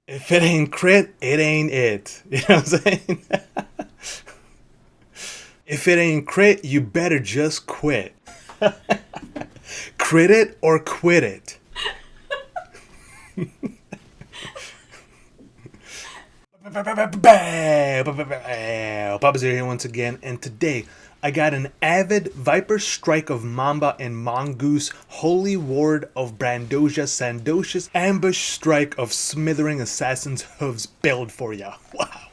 If it ain't crit, it ain't it. You know what I'm saying? If it ain't crit, you better just quit. Crit it or quit it. Papa's here once again, and today I got an avid Viper Strike of Mamba and Mongoose, Holy Ward of Brandosia, Sandocious Ambush Strike of Smithering Assassin's Hooves build for ya. Wow.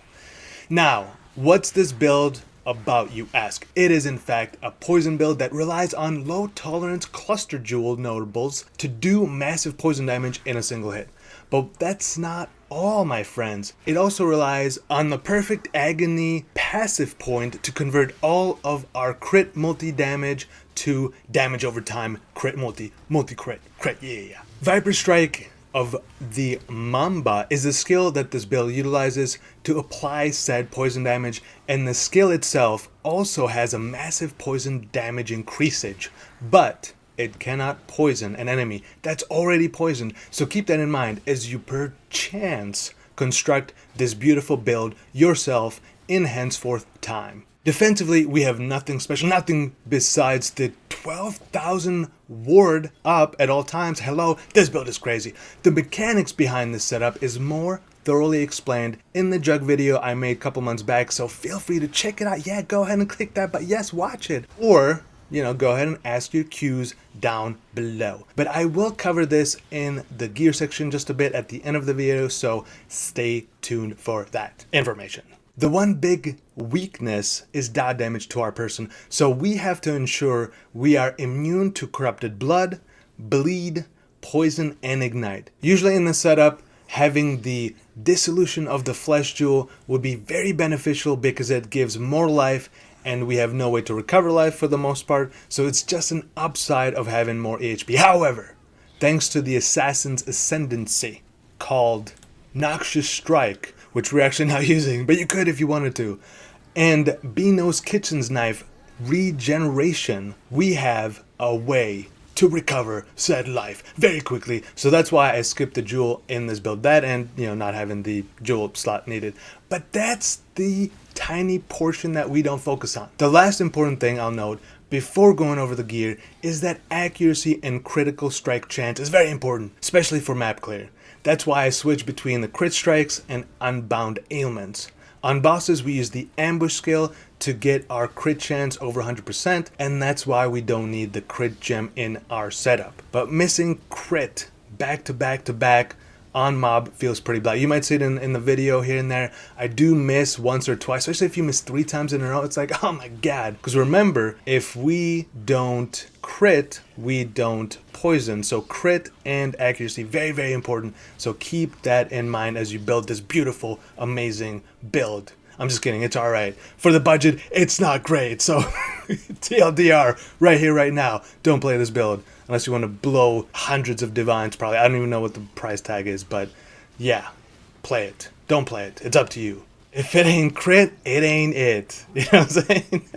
Now, what's this build about, you ask? It is in fact a poison build that relies on low tolerance cluster jewel notables to do massive poison damage in a single hit. But that's not all, my friends. It also relies on the perfect agony passive point to convert all of our crit multi-damage to damage over time, crit multi-crit, crit, yeah. Viper Strike of the Mamba is a skill that this build utilizes to apply said poison damage, and the skill itself also has a massive poison damage increasage, but it cannot poison an enemy that's already poisoned, so keep that in mind as you perchance construct this beautiful build yourself in henceforth time. Defensively, we have nothing special, nothing besides the 12,000 ward up at all times. Hello, this build is crazy. The mechanics behind this setup is more thoroughly explained in the Jug video I made a couple months back, so feel free to check it out. Yeah, go ahead and click that, but yes, watch it. Or, go ahead and ask your cues down below. But I will cover this in the gear section just a bit at the end of the video, so stay tuned for that information. The one big weakness is dot damage to our person, so we have to ensure we are immune to corrupted blood, bleed, poison, and ignite. Usually in the setup, having the dissolution of the flesh jewel would be very beneficial because it gives more life and we have no way to recover life for the most part, so it's just an upside of having more HP. However, thanks to the Assassin's Ascendancy called Noxious Strike, which we're actually not using, but you could if you wanted to, and Beano's Kitchen's Knife Regeneration, we have a way to recover said life very quickly. So that's why I skipped the jewel in this build. That and, not having the jewel slot needed. But that's the tiny portion that we don't focus on. The last important thing I'll note before going over the gear is that accuracy and critical strike chance is very important, especially for map clear. That's why I switch between the crit strikes and unbound ailments. On bosses, we use the ambush skill to get our crit chance over 100%, and that's why we don't need the crit gem in our setup. But missing crit back to back to back on mob feels pretty bad. You might see it in the video here and there. I do miss once or twice, especially if you miss 3 times in a row. It's like, oh my god. Because remember, if we don't crit, we don't poison. So crit and accuracy, very, very important. So keep that in mind as you build this beautiful, amazing build. I'm just kidding, it's alright. For the budget, it's not great. So TLDR, right here, right now, don't play this build. Unless you want to blow hundreds of divines, probably. I don't even know what the price tag is, but yeah, play it. Don't play it. It's up to you. If it ain't crit, it ain't it. You know what I'm saying?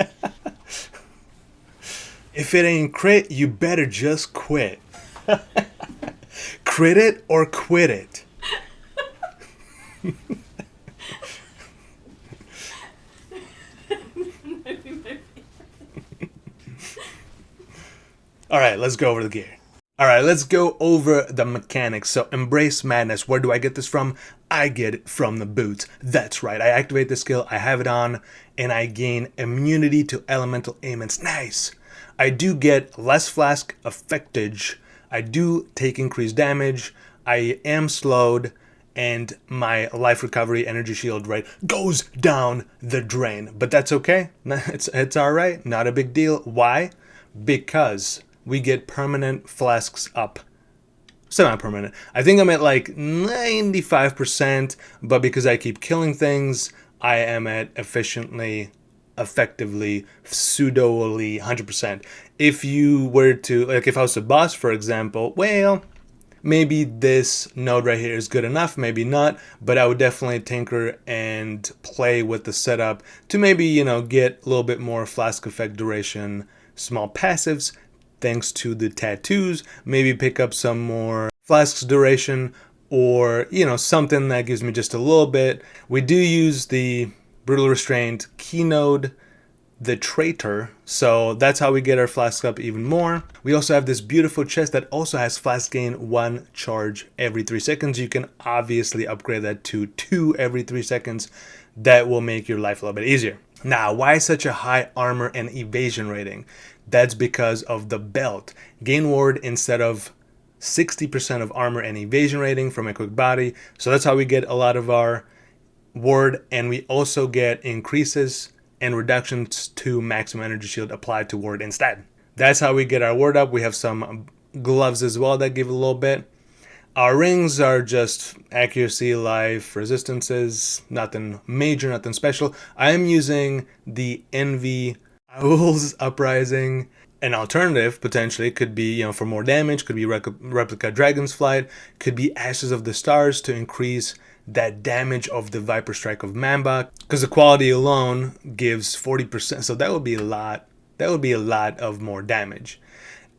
If it ain't crit, you better just quit. Crit it or quit it. Alright, let's go over the gear. Alright, let's go over the mechanics. So, Embrace Madness. Where do I get this from? I get it from the boots. That's right. I activate the skill, I have it on, and I gain immunity to elemental ailments. Nice! I do get less flask effectage. I do take increased damage. I am slowed, and my life recovery energy shield rate goes down the drain. But that's okay. It's alright. Not a big deal. Why? Because we get permanent flasks up. Semi-permanent. I think I'm at like 95%, but because I keep killing things, I am at effectively, pseudo-ly 100%. If you were to, like if I was a boss, for example, well, maybe this node right here is good enough, maybe not, but I would definitely tinker and play with the setup to maybe, get a little bit more flask effect duration, small passives, thanks to the tattoos, maybe pick up some more flasks duration, or, you know, something that gives me just a little bit. We do use the Brutal Restraint keynode, the Traitor, so that's how we get our flask up even more. We also have this beautiful chest that also has flask gain 1 charge every 3 seconds. You can obviously upgrade that to 2 every 3 seconds. That will make your life a little bit easier. Now, why such a high armor and evasion rating? That's because of the belt. Gain ward instead of 60% of armor and evasion rating from a quick body. So that's how we get a lot of our ward, and we also get increases and reductions to maximum energy shield applied to ward instead. That's how we get our ward up. We have some gloves as well that give a little bit. Our rings are just accuracy, life, resistances, nothing major, nothing special. I am using the Envy Owl's Uprising. An alternative potentially could be, you know, for more damage, could be Replica Dragon's Flight, could be Ashes of the Stars to increase that damage of the Viper Strike of Mamba, because the quality alone gives 40%, so that would be a lot. That would be a lot of more damage.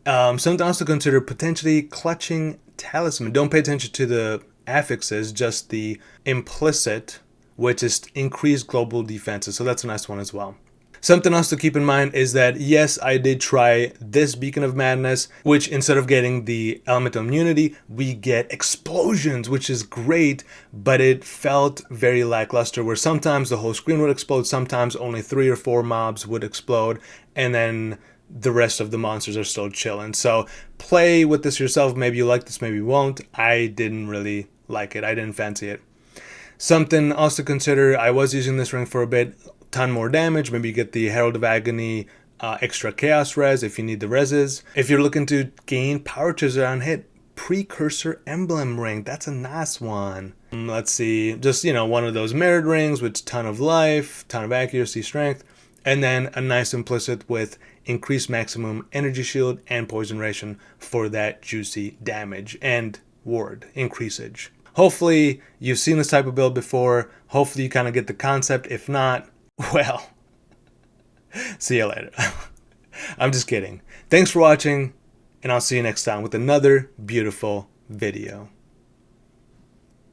Something else to consider, potentially clutching Talisman. Don't pay attention to the affixes, just the implicit, which is increased global defenses. So that's a nice one as well. Something else to keep in mind is that, yes, I did try this Beacon of Madness, which instead of getting the elemental immunity, we get explosions, which is great, but it felt very lackluster, where sometimes the whole screen would explode, sometimes only 3 or 4 mobs would explode, and then the rest of the monsters are still chilling. So play with this yourself. Maybe you like this, maybe you won't. I didn't really like it. I didn't fancy it. Something else to consider, I was using this ring for a bit. Ton more damage. Maybe you get the Herald of Agony extra chaos res if you need the reses. If you're looking to gain power charges on hit, Precursor Emblem ring, that's a nice one. Let's see, just, you know, one of those mirrored rings with ton of life, ton of accuracy, strength, and then a nice implicit with increased maximum energy shield and poison ration for that juicy damage and ward increasage. Hopefully you've seen this type of build before. Hopefully you kind of get the concept. If not, well, see you later. I'm just kidding. Thanks for watching, and I'll see you next time with another beautiful video.